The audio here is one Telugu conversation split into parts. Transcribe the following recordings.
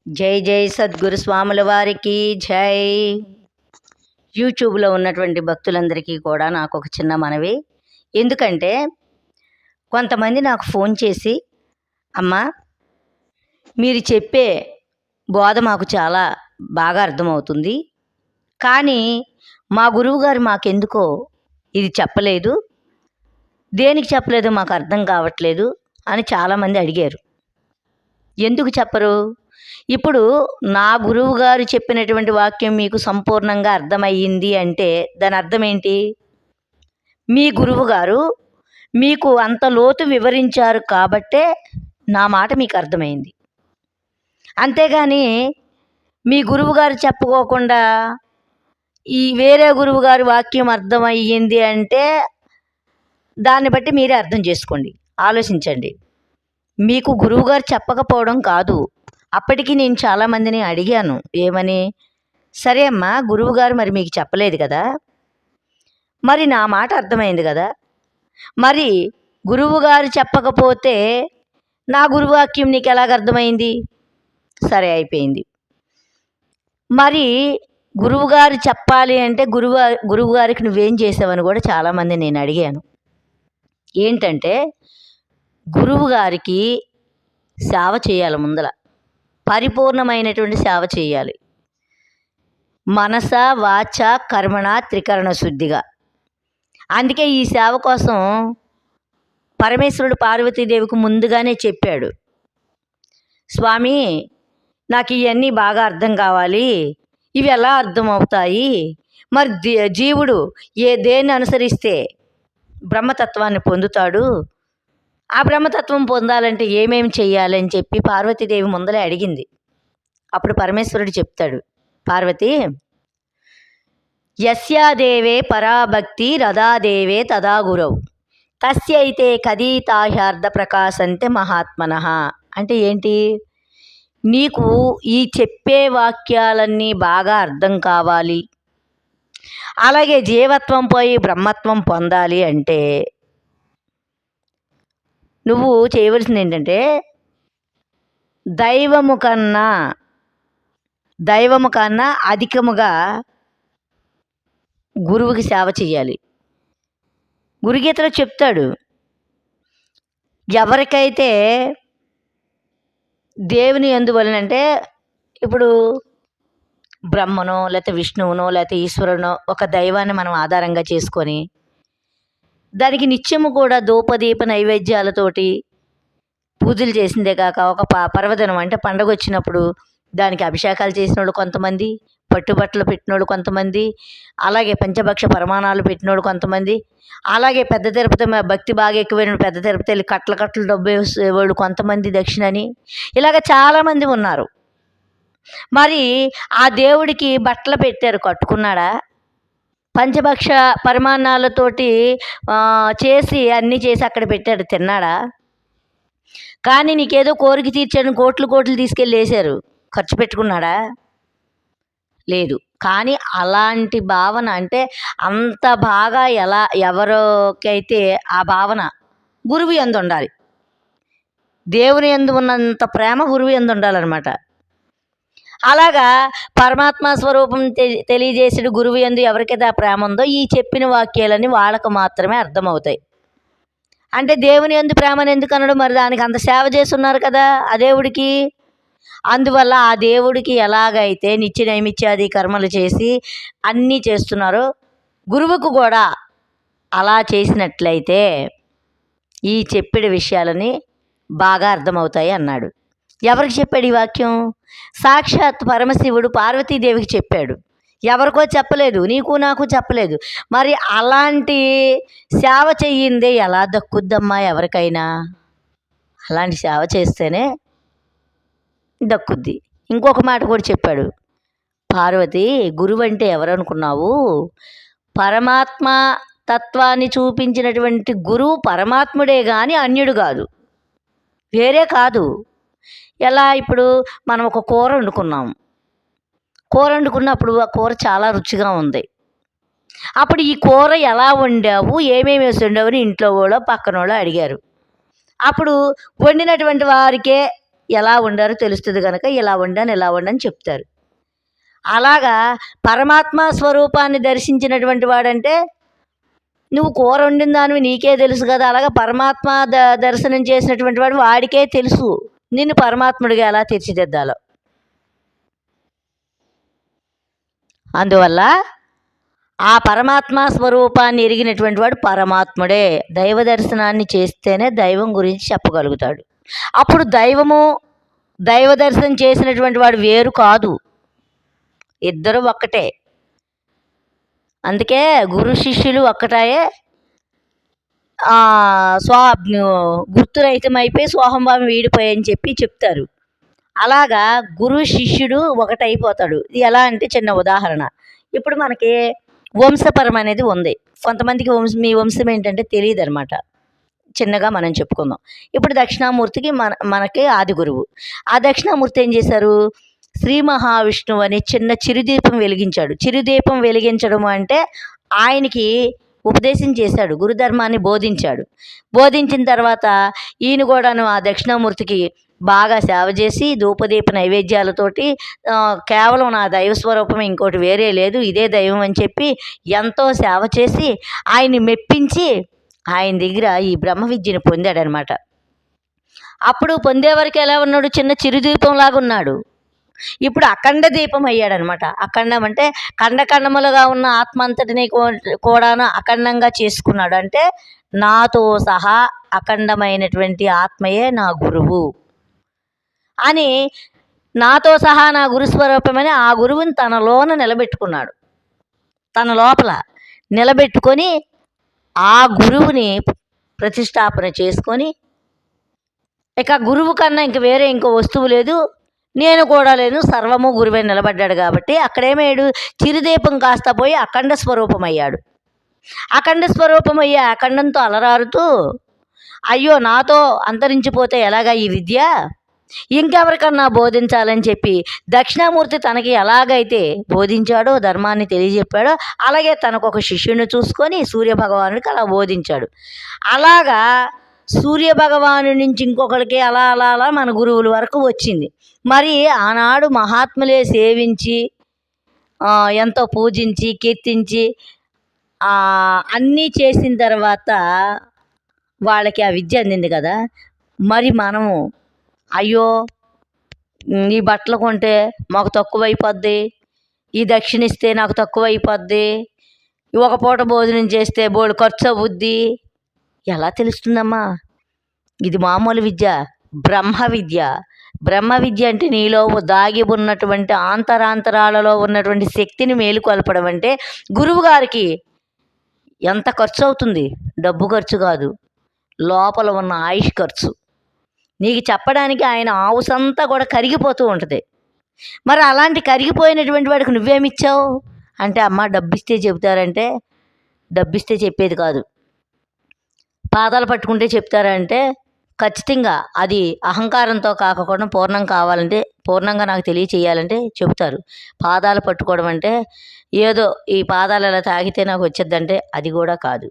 జై జై సద్గురు స్వాముల వారికి జై. యూట్యూబ్లో ఉన్నటువంటి భక్తులందరికీ కూడా నాకు ఒక చిన్న మనవి. ఎందుకంటే కొంతమంది నాకు ఫోన్ చేసి, అమ్మా మీరు చెప్పే బోధ మాకు చాలా బాగా అర్థమవుతుంది, కానీ మా గురువుగారు మాకెందుకో ఇది చెప్పలేదు, దేనికి చెప్పలేదో మాకు అర్థం కావట్లేదు అని చాలామంది అడిగారు. ఎందుకు చెప్పరు? ఇప్పుడు నా గురువు గారు చెప్పినటువంటి వాక్యం మీకు సంపూర్ణంగా అర్థమయ్యింది అంటే దాని అర్థం ఏంటి? మీ గురువు గారు మీకు అంత లోతు వివరించారు కాబట్టే నా మాట మీకు అర్థమైంది. అంతేగాని మీ గురువు గారు చెప్పుకోకుండా ఈ వేరే గురువు గారి వాక్యం అర్థమయ్యింది అంటే దాన్ని బట్టి మీరే అర్థం చేసుకోండి, ఆలోచించండి. మీకు గురువుగారు చెప్పకపోవడం కాదు. అప్పటికి నేను చాలామందిని అడిగాను, ఏమని? సరే అమ్మా, గురువుగారు మరి మీకు చెప్పలేదు కదా, మరి నా మాట అర్థమైంది కదా, మరి గురువుగారు చెప్పకపోతే నా గురువాక్యం నీకు ఎలాగ అర్థమైంది? సరే, అయిపోయింది. మరి గురువుగారు చెప్పాలి అంటే గురువుగారికి నువ్వేం చేసావని కూడా చాలామంది నేను అడిగాను. ఏంటంటే గురువుగారికి సేవ చేయాలి, ముందల పరిపూర్ణమైనటువంటి సేవ చేయాలి, మనస వాచ కర్మణ త్రికరణ శుద్ధిగా. అందుకే ఈ సేవ కోసం పరమేశ్వరుడు పార్వతీదేవికి ముందుగానే చెప్పాడు, స్వామి నాకు ఇవన్నీ బాగా అర్థం కావాలి, ఇవి ఎలా అర్థం అవుతాయి, మరి జీవుడు దేన్ని అనుసరిస్తే బ్రహ్మతత్వాన్ని పొందుతాడు, ఆ బ్రహ్మతత్వం పొందాలంటే ఏమేమి చెయ్యాలని చెప్పి పార్వతీదేవి ముందలే అడిగింది. అప్పుడు పరమేశ్వరుడు చెప్తాడు, పార్వతి, యస్యాదేవే పరాభక్తి రదాదేవే తదా గురవు తస్యైతే కదీతాహ్యార్థ ప్రకాశంతే మహాత్మనః. అంటే ఏంటి? నీకు ఈ చెప్పే వాక్యాలన్నీ బాగా అర్థం కావాలి, అలాగే జీవత్వం పోయి బ్రహ్మత్వం పొందాలి అంటే నువ్వు చేయవలసింది ఏంటంటే దైవము కన్నా అధికముగా గురువుకి సేవ చేయాలి. గురుగీతలో చెప్తాడు, ఎవరికైతే దేవుని ఎందువలనంటే ఇప్పుడు బ్రహ్మనో లేకపోతే విష్ణువునో లేకపోతే ఈశ్వరునో ఒక దైవాన్ని మనం ఆధారంగా చేసుకొని దానికి నిత్యము కూడా ధూపదీప నైవేద్యాలతోటి పూజలు చేసిందే కాక ఒక పర్వదినం అంటే పండగ వచ్చినప్పుడు దానికి అభిషేకాలు చేసిన వాళ్ళు కొంతమంది, పట్టుబట్టలు పెట్టినోళ్ళు కొంతమంది, అలాగే పంచభక్ష పరమాణాలు పెట్టినోళ్ళు కొంతమంది, అలాగే పెద్ద తిరుపతి భక్తి బాగా ఎక్కువైన పెద్ద తిరుపతి వెళ్ళి కట్టలు డబ్బు వేసేవాళ్ళు కొంతమంది, దక్షిణని, ఇలాగ చాలామంది ఉన్నారు. మరి ఆ దేవుడికి బట్టలు పెట్టారు, కట్టుకున్నాడా? పంచభక్ష పరిమాణాలతోటి చేసి అన్నీ చేసి అక్కడ పెట్టాడు, తిన్నాడా? కానీ నీకేదో కోరిక తీర్చాడు, కోట్లు తీసుకెళ్ళి వేశారు, ఖర్చు పెట్టుకున్నాడా? లేదు. కానీ అలాంటి భావన అంటే అంత బాగా ఎవరికైతే ఆ భావన గురువు యందు ఉండాలి, దేవుని యందు ఉన్నంత ప్రేమ గురువు యందు ఉండాలన్నమాట. అలాగా పరమాత్మ స్వరూపం తెలియజేసేడు గురువు యందు ఎవరికైతే ఆ ప్రేమ ఉందో ఈ చెప్పిన వాక్యాలన్నీ వాళ్ళకు మాత్రమే అర్థమవుతాయి. అంటే దేవుని యందు ప్రేమను ఎందుకు అనడు? మరి దానికి అంత సేవ చేస్తున్నారు కదా ఆ దేవుడికి. అందువల్ల ఆ దేవుడికి ఎలాగైతే నిత్య నైమిత్యాది కర్మలు చేసి అన్నీ చేస్తున్నారో గురువుకు కూడా అలా చేసినట్లయితే ఈ చెప్పిన విషయాలని బాగా అర్థమవుతాయి అన్నాడు. ఎవరికి చెప్పాడు ఈ వాక్యం? సాక్షాత్ పరమశివుడు పార్వతీదేవికి చెప్పాడు, ఎవరికో చెప్పలేదు, నీకు నాకు చెప్పలేదు. మరి అలాంటి సేవ చెయ్యిందే ఎలా దక్కుద్దమ్మా ఎవరికైనా? అలాంటి సేవ చేస్తేనే దక్కుద్ది. ఇంకొక మాట కూడా చెప్పాడు, పార్వతి, గురువు అంటే ఎవరనుకున్నావు? పరమాత్మ తత్వాన్ని చూపించినటువంటి గురువు పరమాత్ముడే కానీ అన్యుడు కాదు, వేరే కాదు. ఎలా? ఇప్పుడు మనం ఒక కూర వండుకున్నప్పుడు ఆ కూర చాలా రుచిగా ఉంది. అప్పుడు ఈ కూర ఎలా వండావు, ఏమేమి వేసి వండావు అని ఇంట్లో వాళ్ళు పక్కన వాళ్ళు అడిగారు. అప్పుడు వండినటువంటి వారికే ఎలా వండారో తెలుస్తుంది కనుక ఇలా వండాను ఇలా వండని చెప్తారు. అలాగా పరమాత్మ స్వరూపాన్ని దర్శించినటువంటి వాడంటే నువ్వు కూర వండిన దానివి నీకే తెలుసు కదా, అలాగా పరమాత్మ దర్శనం చేసినటువంటి వాడు వాడికే తెలుసు నిన్ను పరమాత్ముడిగా ఎలా తీర్చిదిద్దాలో. అందువల్ల ఆ పరమాత్మ స్వరూపాన్ని ఎరిగినటువంటి వాడు పరమాత్ముడే. దైవ దర్శనాన్ని చేస్తేనే దైవం గురించి చెప్పగలుగుతాడు. అప్పుడు దైవ దర్శనం చేసినటువంటి వాడు వేరు కాదు, ఇద్దరు ఒక్కటే. అందుకే గురు శిష్యులు ఒక్కటాయే గుర్తురహితమైపోయి స్వాహంభావం వీడిపోయని చెప్తారు. అలాగా గురు శిష్యుడు ఒకటైపోతాడు. ఇది ఎలా అంటే చిన్న ఉదాహరణ. ఇప్పుడు మనకి వంశపరం అనేది ఉంది. కొంతమందికి మీ వంశం ఏంటంటే తెలియదు అనమాట. చిన్నగా మనం చెప్పుకుందాం. ఇప్పుడు దక్షిణామూర్తికి మనకి ఆది గురువు. ఆ దక్షిణామూర్తి ఏం చేశారు? శ్రీ మహావిష్ణువు అనే చిన్న చిరుదీపం వెలిగించాడు. చిరుదీపం వెలిగించడం అంటే ఆయనకి ఉపదేశం చేశాడు, గురుధర్మాన్ని బోధించాడు. బోధించిన తర్వాత ఈయన కూడాను ఆ దక్షిణామూర్తికి బాగా సేవ చేసి ధూపదీప నైవేద్యాలతోటి కేవలం నా దైవ స్వరూపం ఇంకోటి వేరే లేదు, ఇదే దైవం అని చెప్పి ఎంతో సేవ చేసి ఆయన్ని మెప్పించి ఆయన దగ్గర ఈ బ్రహ్మ విద్యను పొందాడనమాట. అప్పుడు పొందేవరకు ఎలా ఉన్నాడు? చిన్న చిరుదీపంలాగా ఉన్నాడు. ఇప్పుడు అఖండ దీపం అయ్యాడనమాట. అఖండం అంటే ఖండఖండములుగా ఉన్న ఆత్మ అంతటిని కూడాను అఖండంగా చేసుకున్నాడు. అంటే నాతో సహా అఖండమైనటువంటి ఆత్మయే నా గురువు అని, నాతో సహా నా గురుస్వరూపమని ఆ గురువుని తనలోన నిలబెట్టుకున్నాడు. తన లోపల నిలబెట్టుకొని ఆ గురువుని ప్రతిష్టాపన చేసుకొని, ఇక గురువు కన్నా ఇంక వేరే ఇంకో వస్తువు లేదు, నేను కూడా లేను, సర్వము గురువే నిలబడ్డాడు. కాబట్టి అక్కడేమయ్యాడు? చిరుదీపం కాస్త పోయి అఖండ స్వరూపం అయ్యాడు. అఖండ స్వరూపం అయ్యే అఖండంతో అలరారుతూ, అయ్యో నాతో అంతరించిపోతే ఎలాగా ఈ విద్య, ఇంకెవరికన్నా బోధించాలని చెప్పి దక్షిణామూర్తి తనకి ఎలాగైతే బోధించాడో, ధర్మాన్ని తెలియజెప్పాడో, అలాగే తనకు ఒక శిష్యుని చూసుకొని సూర్యభగవానుడికి అలా బోధించాడు. అలాగా సూర్యభగవాను నుంచి ఇంకొకరికి అలా అలా అలా మన గురువుల వరకు వచ్చింది. మరి ఆనాడు మహాత్ములే సేవించి ఎంతో పూజించి కీర్తించి అన్నీ చేసిన తర్వాత వాళ్ళకి ఆ విద్య అందింది కదా. మరి మనము అయ్యో ఈ బట్టలు కొంటే మాకు తక్కువైపోద్ది, ఈ దక్షిణ ఇస్తే నాకు తక్కువైపోద్ది, ఒక పూట భోజనం చేస్తే బోడు ఖర్చు అవుద్ది, ఎలా తెలుస్తుందమ్మా? ఇది మామూలు విద్య, బ్రహ్మ విద్య. బ్రహ్మ విద్య అంటే నీలో దాగి ఉన్నటువంటి ఆంతరాంతరాలలో ఉన్నటువంటి శక్తిని మేలుకొల్పడం. అంటే గురువు గారికి ఎంత ఖర్చు అవుతుంది? డబ్బు ఖర్చు కాదు, లోపల ఉన్న ఆయుష్ ఖర్చు. నీకు చెప్పడానికి ఆయన ఆవుసంతా కూడా కరిగిపోతూ ఉంటుంది. మరి అలాంటి కరిగిపోయినటువంటి వాడికి నువ్వేమిచ్చావు అంటే, అమ్మ డబ్బిస్తే చెబుతారంటే డబ్బిస్తే చెప్పేది కాదు, పాదాలు పట్టుకుంటే చెప్తారంటే ఖచ్చితంగా అది అహంకారంతో కాకుండా పూర్ణం కావాలంటే, పూర్ణంగా నాకు తెలియచేయాలంటే చెబుతారు. పాదాలు పట్టుకోవడం అంటే ఏదో ఈ పాదాలు ఎలా తాగితే నాకు వచ్చేద్దంటే అది కూడా కాదు.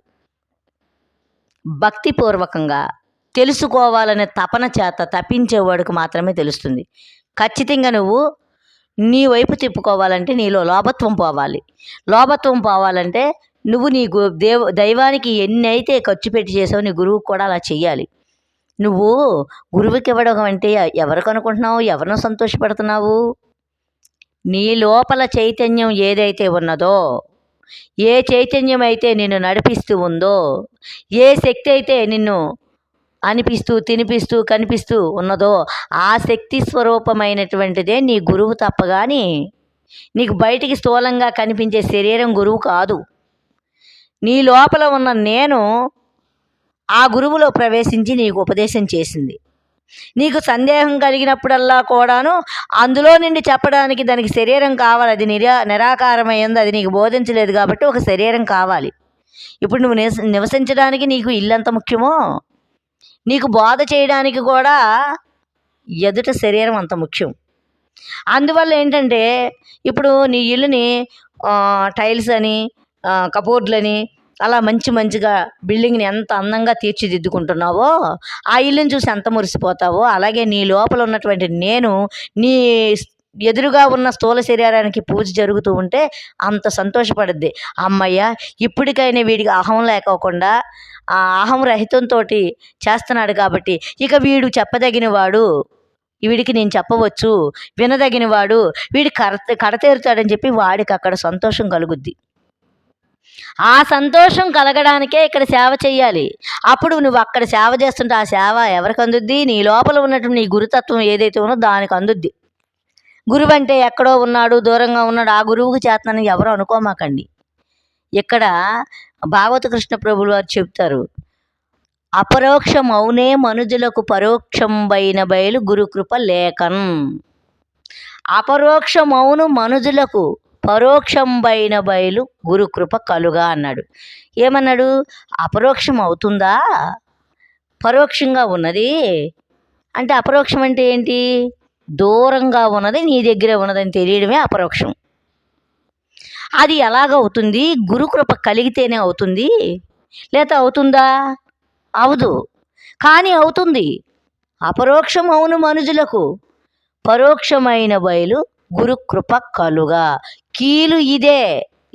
భక్తిపూర్వకంగా తెలుసుకోవాలనే తపన చేత తప్పించేవాడికి మాత్రమే తెలుస్తుంది. ఖచ్చితంగా నువ్వు నీ వైపు తిప్పుకోవాలంటే నీలో లోభత్వం పోవాలి. లోభత్వం పోవాలంటే నువ్వు నీ దైవానికి ఎన్ని అయితే ఖర్చు పెట్టి చేసావు, నీ గురువుకు కూడా అలా చెయ్యాలి. నువ్వు గురువుకి ఇవ్వడం అంటే ఎవరికి అనుకుంటున్నావు? ఎవరిని సంతోషపెడుతున్నావు? నీ లోపల చైతన్యం ఏదైతే ఉన్నదో, ఏ చైతన్యం అయితే నిన్ను నడిపిస్తూ ఉందో, ఏ శక్తి అయితే నిన్ను అనిపిస్తూ తినిపిస్తూ కనిపిస్తూ ఉన్నదో, ఆ శక్తి స్వరూపమైనటువంటిదే నీ గురువు తప్ప కానీ నీకు బయటికి స్థూలంగా కనిపించే శరీరం గురువు కాదు. నీ లోపల ఉన్న నేను ఆ గురువులో ప్రవేశించి నీకు ఉపదేశం చేసింది. నీకు సందేహం కలిగినప్పుడల్లా కూడాను అందులో నుండి చెప్పడానికి దానికి శరీరం కావాలి. అది నిరాకారమైంది, అది నీకు బోధించలేదు కాబట్టి ఒక శరీరం కావాలి. ఇప్పుడు నువ్వు నివసించడానికి నీకు ఇల్లంత ముఖ్యమో, నీకు బోధ చేయడానికి కూడా ఎదుట శరీరం అంత ముఖ్యం. అందువల్ల ఏంటంటే ఇప్పుడు నీ ఇల్లుని టైల్స్ అని, కబోర్డ్లని, అలా మంచిగా బిల్డింగ్‌ని ఎంత అందంగా తీర్చిదిద్దుకుంటున్నావో, ఆ ఇల్లుని చూసి ఎంత మురిసిపోతావో, అలాగే నీ లోపల ఉన్నటువంటి నేను నీ ఎదురుగా ఉన్న స్థూల శరీరానికి పూజ జరుగుతూ ఉంటే అంత సంతోషపడుద్ది. హమ్మయ్య! ఇప్పటికైనా వీడికి అహం లేకోకుండా ఆ అహం రహితంతోటి చేస్తున్నాడు కాబట్టి, ఇక వీడు చెప్పదగినవాడు. వీడికి నేను చెప్పవచ్చు. వినదగినవాడు. వీడు కడతేరుతాడని చెప్పి వాడికక్కడ సంతోషం కలుగుద్ది. ఆ సంతోషం కలగడానికే ఇక్కడ సేవ చెయ్యాలి. అప్పుడు నువ్వు అక్కడ సేవ చేస్తుంటే ఆ సేవ ఎవరికి అందుద్ది? నీ లోపల ఉన్నటువంటి నీ గురుతత్వం ఏదైతే ఉన్నదో దానికి అందుద్ది. గురువంటే ఎక్కడో ఉన్నాడు, దూరంగా ఉన్నాడు, ఆ గురువుకి చేతనని ఎవరు అనుకోమాకండి. ఇక్కడ భాగవత కృష్ణ ప్రభులు వారు చెప్తారు. అపరోక్షమౌనే మనుజులకు పరోక్షంబైన బయలు గురుకృప లేకన్. అపరోక్షమౌను మనుజులకు పరోక్షంబైన బయలు గురుకృప కలుగా అన్నాడు. ఏమన్నాడు? అపరోక్షం అవుతుందా? పరోక్షంగా ఉన్నది అంటే అపరోక్షం అంటే ఏంటి? దూరంగా ఉన్నది నీ దగ్గర ఉన్నదని తెలియడమే అపరోక్షం. అది ఎలాగవుతుంది? గురుకృప కలిగితేనే అవుతుంది. లేక అవుతుందా? అవదు. కానీ అవుతుంది. అపరోక్షం అవును మనుజులకు పరోక్షమైన బయలు గురుకృప కలుగా. కీలు ఇదే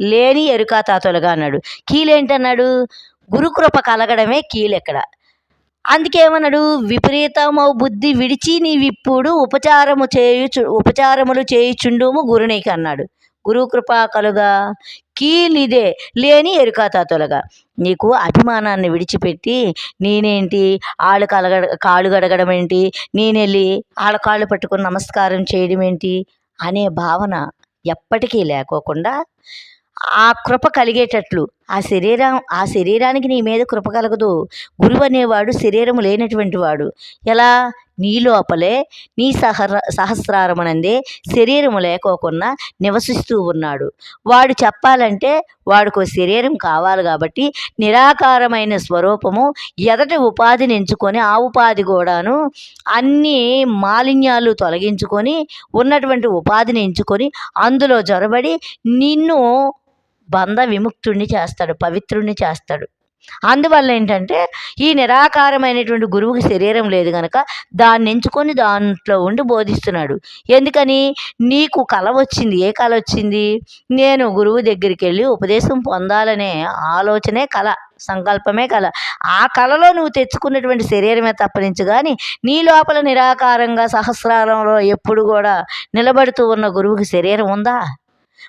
లేని ఎరుకా తాతలుగా అన్నాడు. కీలేంటన్నాడు? గురుకృప కలగడమే కీలెక్కడ. అందుకేమన్నాడు? విపరీతమౌ బుద్ధి విడిచి నీవిప్పుడు ఉపచారములు చేయుచుండుము గురునికి అన్నాడు. గురుకృప కలుగా కీలిదే లేని ఎరుకాతా తొలగా. నీకు అభిమానాన్ని విడిచిపెట్టి నేనేంటి ఆళ్ళు కాళ్ళు గడగడం ఏంటి, నేనెళ్ళి ఆళ్ళ కాళ్ళు పట్టుకొని నమస్కారం చేయడం ఏంటి అనే భావన ఎప్పటికీ లేకోకుండా ఆ కృప కలిగేటట్లు ఆ శరీరానికి నీ మీద కృప కలగదు. గురువు అనేవాడు శరీరము లేనటువంటి వాడు. ఎలా? నీ లోపలే నీ సహస్రారమునందే శరీరము లేకోకుండా నివసిస్తూ ఉన్నాడు. వాడు చెప్పాలంటే వాడికి శరీరం కావాలి కాబట్టి నిరాకారమైన స్వరూపము ఎదటి ఉపాధిని ఎంచుకొని ఆ ఉపాధి కూడాను అన్ని మాలిన్యాలు తొలగించుకొని ఉన్నటువంటి ఉపాధిని ఎంచుకొని అందులో జొరబడి నిన్ను బంధ విముక్తుడిని చేస్తాడు, పవిత్రుడిని చేస్తాడు. అందువల్ల ఏంటంటే ఈ నిరాకారమైనటువంటి గురువుకి శరీరం లేదు కనుక దాన్ని ఎంచుకొని దాంట్లో ఉండి బోధిస్తున్నాడు. ఎందుకని? నీకు కల వచ్చింది. ఏ కల వచ్చింది? నేను గురువు దగ్గరికి వెళ్ళి ఉపదేశం పొందాలనే ఆలోచనే కల, సంకల్పమే కల. ఆ కలలో నువ్వు తెచ్చుకున్నటువంటి శరీరమే తప్పనించు కానీ నీ లోపల నిరాకారంగా సహస్రారంలో ఎప్పుడు కూడా నిలబడుతూ ఉన్న గురువుకి శరీరం ఉందా?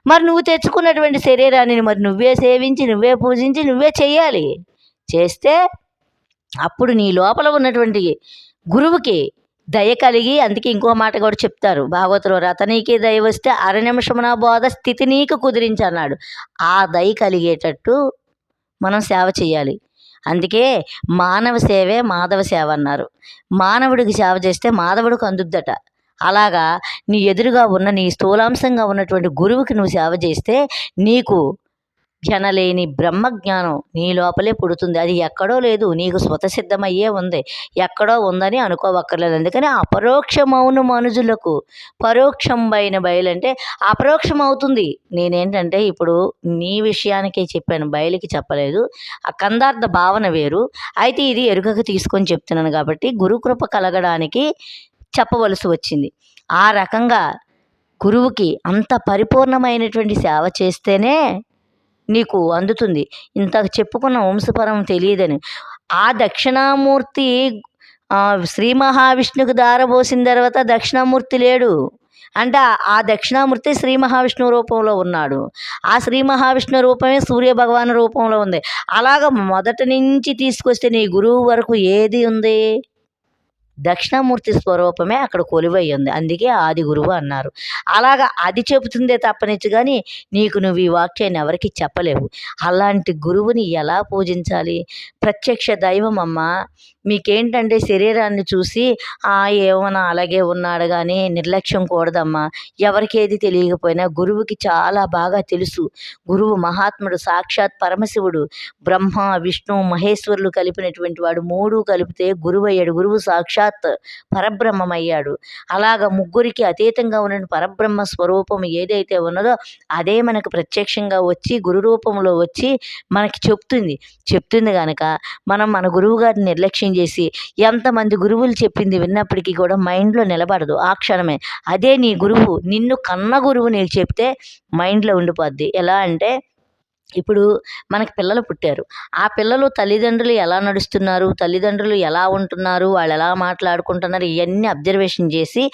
మరి నువ్వు తెచ్చుకున్నటువంటి శరీరాన్ని మరి నువ్వే సేవించి, నువ్వే పూజించి, నువ్వే చెయ్యాలి. చేస్తే అప్పుడు నీ లోపల ఉన్నటువంటి గురువుకి దయ కలిగి, అందుకే ఇంకో మాట కూడా చెప్తారు భాగవతంలో, రతనీకి దయ వస్తే అర నిమిషమున బోధ స్థితి నీకు కుదిరించి అన్నాడు. ఆ దయ కలిగేటట్టు మనం సేవ చేయాలి. అందుకే మానవ సేవే మాధవ సేవ అన్నారు. మానవుడికి సేవ చేస్తే మాధవుడికి అందుద్దట. అలాగా నీ ఎదురుగా ఉన్న నీ స్థూలాంశంగా ఉన్నటువంటి గురువుకి నువ్వు సేవ చేస్తే నీకు జనలేని బ్రహ్మజ్ఞానం నీ లోపలే పుడుతుంది. అది ఎక్కడో లేదు, నీకు స్వతసిద్ధమయ్యే ఉంది. ఎక్కడో ఉందని అనుకోవక్కర్లేదు. అందుకని అపరోక్షమౌను మనుజులకు పరోక్షంబైన బయలంటే అపరోక్షం అవుతుంది. నేనేంటంటే ఇప్పుడు నీ విషయానికే చెప్పాను, బయలుకి చెప్పలేదు. ఆ కందార్థ భావన వేరు. అయితే ఇది ఎరుకకు తీసుకొని చెప్తున్నాను కాబట్టి గురుకృప కలగడానికి చెప్పవలసి వచ్చింది. ఆ రకంగా గురువుకి అంత పరిపూర్ణమైనటువంటి సేవ చేస్తేనే నీకు అందుతుంది. ఇంతకు చెప్పుకున్న వంశపరం తెలియదని ఆ దక్షిణామూర్తి శ్రీ మహావిష్ణువుకు దారబోసిన తర్వాత దక్షిణామూర్తి లేడు అంటే ఆ దక్షిణామూర్తి శ్రీ మహావిష్ణువు రూపంలో ఉన్నాడు. ఆ శ్రీ మహావిష్ణు రూపమే సూర్య భగవాన్ రూపంలో ఉంది. అలాగ మొదటి నుంచి తీసుకొస్తే నీ గురువు వరకు ఏది ఉంది? దక్షిణామూర్తి స్వరూపమే అక్కడ కొలువై ఉంది. అందుకే ఆది గురువు అన్నారు. అలాగా అది చెబుతుందే తప్పనిచ్చు కానీ నీకు నువ్వు ఈ వాక్యాన్ని ఎవరికి చెప్పలేవు. అలాంటి గురువుని ఎలా పూజించాలి? ప్రత్యక్ష దైవం అమ్మ. మీకేంటంటే శరీరాన్ని చూసి ఏమన్నా అలాగే ఉన్నాడు కానీ నిర్లక్ష్యం కూడదమ్మా. ఎవరికి ఏది తెలియకపోయినా గురువుకి చాలా బాగా తెలుసు. గురువు మహాత్ముడు, సాక్షాత్ పరమశివుడు, బ్రహ్మ, విష్ణు, మహేశ్వరులు కలిపినటువంటి వాడు. 3 కలిపితే గురువయ్యాడు. గురువు సాక్షాత్ పరబ్రహ్మమయ్యాడు. అలాగ ముగ్గురికి అతీతంగా ఉన్న పరబ్రహ్మ స్వరూపం ఏదైతే ఉన్నదో అదే మనకు ప్రత్యక్షంగా వచ్చి గురు రూపంలో వచ్చి మనకి చెప్తుంది కనుక మనం మన గురువు గారిని నిర్లక్ష్యం చేసి ఎంతమంది గురువులు చెప్పింది విన్నప్పటికీ కూడా మైండ్లో నిలబడదు ఆ క్షణమే. అదే నీ గురువు, నిన్ను కన్న గురువు నీకు చెప్తే మైండ్లో ఉండిపోద్ది. ఎలా అంటే ఇప్పుడు మనకి పిల్లలు పుట్టారు. ఆ పిల్లలు తల్లిదండ్రులు ఎలా నడుస్తున్నారు, తల్లిదండ్రులు ఎలా ఉంటున్నారు, వాళ్ళు ఎలా మాట్లాడుకుంటున్నారు, ఇవన్నీ అబ్జర్వేషన్ చేసి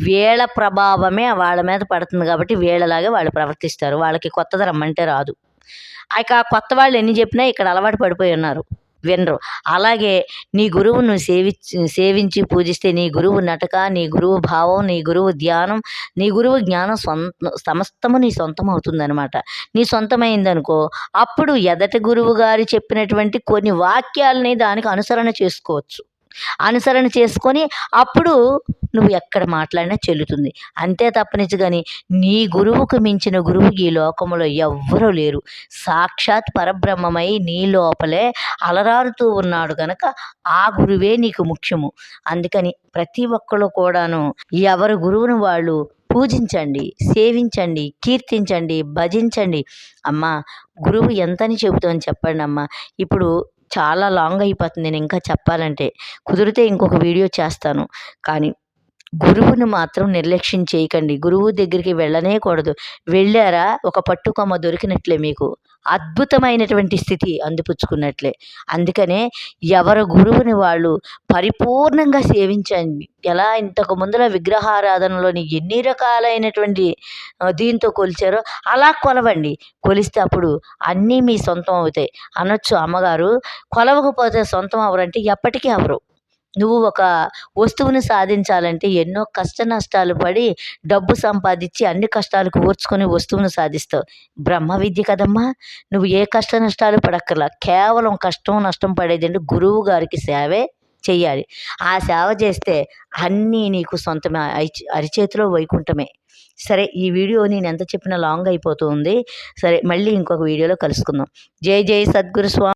వీళ్ళ ప్రభావమే వాళ్ళ మీద పడుతుంది కాబట్టి వీళ్ళలాగే వాళ్ళు ప్రవర్తిస్తారు. వాళ్ళకి కొత్తది రమ్మంటే రాదు. ఇక కొత్త వాళ్ళు ఎన్ని చెప్పినా ఇక్కడ అలవాటు పడిపోయి ఉన్నారు, వినరు. అలాగే నీ గురువును నువ్వు సేవించి పూజిస్తే నీ గురువు నటక, నీ గురువు భావం, నీ గురువు ధ్యానం, నీ గురువు జ్ఞానం సమస్తము నీ సొంతం అవుతుందనమాట. నీ సొంతమైందనుకో అప్పుడు ఎదటి గురువు గారు చెప్పినటువంటి కొన్ని వాక్యాలని దానికి అనుసరణ చేసుకొని అప్పుడు నువ్వు ఎక్కడ మాట్లాడినా చెల్లుతుంది. అంతే తప్పనిచ్చు కానీ నీ గురువుకు మించిన గురువు ఈ లోకంలో ఎవ్వరూ లేరు. సాక్షాత్ పరబ్రహ్మమై నీ లోపలే అలరారుతూ ఉన్నాడు కనుక ఆ గురువే నీకు ముఖ్యము. అందుకని ప్రతి ఒక్కరు కూడాను ఎవరి గురువును వాళ్ళు పూజించండి, సేవించండి, కీర్తించండి, భజించండి. అమ్మా గురువు ఎంతని చెబుతామని చెప్పండి అమ్మా. ఇప్పుడు చాలా లాంగ్ అయిపోతుంది నేను ఇంకా చెప్పాలంటే. కుదిరితే ఇంకొక వీడియో చేస్తాను. కానీ గురువుని మాత్రం నిర్లక్ష్యం చేయకండి. గురువు దగ్గరికి వెళ్ళనే కూడదు. వెళ్ళారా ఒక పట్టుకొమ్మ దొరికినట్లే, మీకు అద్భుతమైనటువంటి స్థితి అందిపుచ్చుకున్నట్లే. అందుకనే ఎవరి గురువుని వాళ్ళు పరిపూర్ణంగా సేవించండి. ఎలా ఇంతకు ముందుల విగ్రహారాధనలోని ఎన్ని రకాలైనటువంటి దీంతో కొలిచారో అలా కొలవండి. కొలిస్తే అప్పుడు అన్నీ మీ సొంతం అవుతాయి. అనొచ్చు అమ్మగారు, కొలవకపోతే సొంతం అవరంటే ఎప్పటికీ అవరు. నువ్వు ఒక వస్తువుని సాధించాలంటే ఎన్నో కష్ట నష్టాలు పడి డబ్బు సంపాదించి అన్ని కష్టాలకు ఓర్చుకొని వస్తువును సాధిస్తావు. బ్రహ్మ విద్య కదమ్మా. నువ్వు ఏ కష్ట నష్టాలు పడక్కర్లా. కేవలం కష్టం నష్టం పడేదంటే గురువు గారికి సేవే చెయ్యాలి. ఆ సేవ చేస్తే అన్నీ నీకు సొంతమే, అరిచేతిలో వైకుంఠమే. సరే, ఈ వీడియో నేను ఎంత చెప్పినా లాంగ్ అయిపోతుంది. సరే, మళ్ళీ ఇంకొక వీడియోలో కలుసుకుందాం. జై జై సద్గురు స్వామి.